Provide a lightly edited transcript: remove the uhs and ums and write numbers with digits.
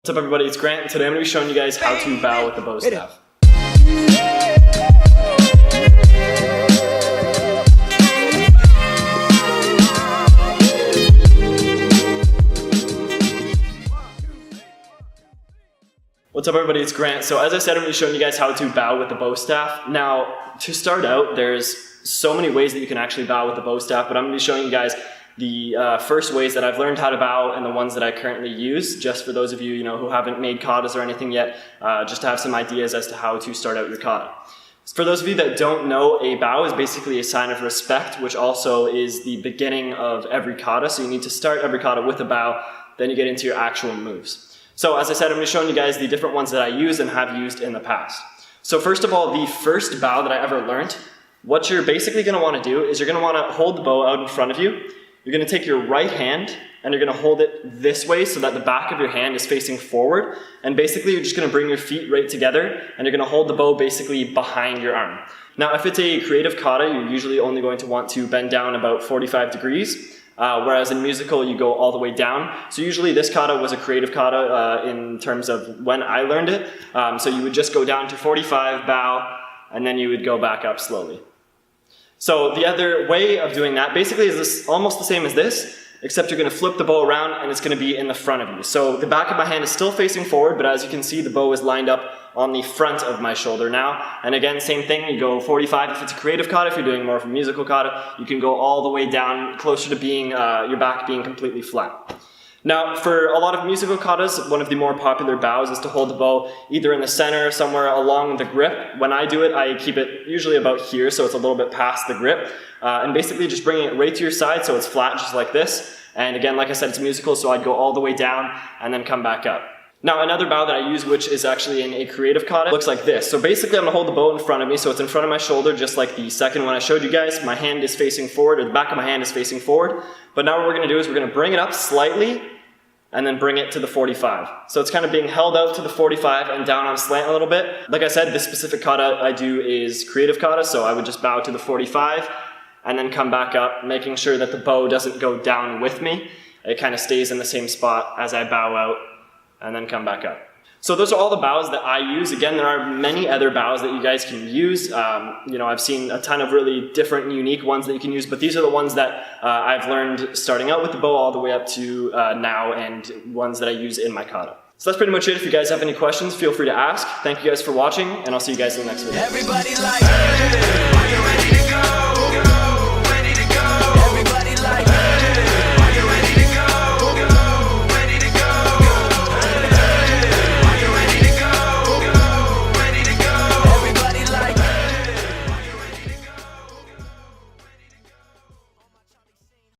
What's up everybody, it's Grant, and today I'm going to be showing you guys how to bow with the bow staff. What's up everybody, it's Grant. So as I said, I'm going to be showing you guys how to bow with the bow staff. Now, to start out, there's so many ways that you can actually bow with the bow staff, but I'm going to be showing you guys the first ways that I've learned how to bow and the ones that I currently use, just for those of you, who haven't made katas or anything yet, just to have some ideas as to how to start out your kata. For those of you that don't know, a bow is basically a sign of respect, which also is the beginning of every kata. So you need to start every kata with a bow, then you get into your actual moves. So as I said, I'm going to be showing you guys the different ones that I use and have used in the past. So first of all, the first bow that I ever learned, what you're basically going to want to do is you're going to want to hold the bow out in front of you. You're going to take your right hand and you're going to hold it this way so that the back of your hand is facing forward. And basically you're just going to bring your feet right together and you're going to hold the bow basically behind your arm. Now if it's a creative kata, you're usually only going to want to bend down about 45 degrees. Whereas in musical you go all the way down. So usually this kata was a creative kata in terms of when I learned it. So you would just go down to 45, bow, and then you would go back up slowly. So the other way of doing that basically is almost the same as this, except you're going to flip the bow around and it's going to be in the front of you. So the back of my hand is still facing forward, but as you can see the bow is lined up on the front of my shoulder now. And again, same thing, you go 45 if it's a creative kata. If you're doing more of a musical kata, you can go all the way down closer to being your back being completely flat. Now, for a lot of musical katas, one of the more popular bows is to hold the bow either in the center or somewhere along the grip. When I do it, I keep it usually about here, so it's a little bit past the grip. And basically just bringing it right to your side so it's flat just like this. And again, like I said, it's musical, so I'd go all the way down and then come back up. Now, another bow that I use, which is actually in a creative kata, looks like this. So basically, I'm going to hold the bow in front of me, so it's in front of my shoulder, just like the second one I showed you guys. My hand is facing forward, or the back of my hand is facing forward. But now what we're going to do is we're going to bring it up slightly, and then bring it to the 45. So it's kind of being held out to the 45 and down on slant a little bit. Like I said, this specific kata I do is creative kata, so I would just bow to the 45, and then come back up, making sure that the bow doesn't go down with me. It kind of stays in the same spot as I bow out, and then come back up. So those are all the bows that I use. Again, there are many other bows that you guys can use. I've seen a ton of really different and unique ones that you can use, but these are the ones that I've learned starting out with the bow all the way up to now, and ones that I use in my kata. So that's pretty much it. If you guys have any questions, feel free to ask. Thank you guys for watching, and I'll see you guys in the next video. Everybody like, hey,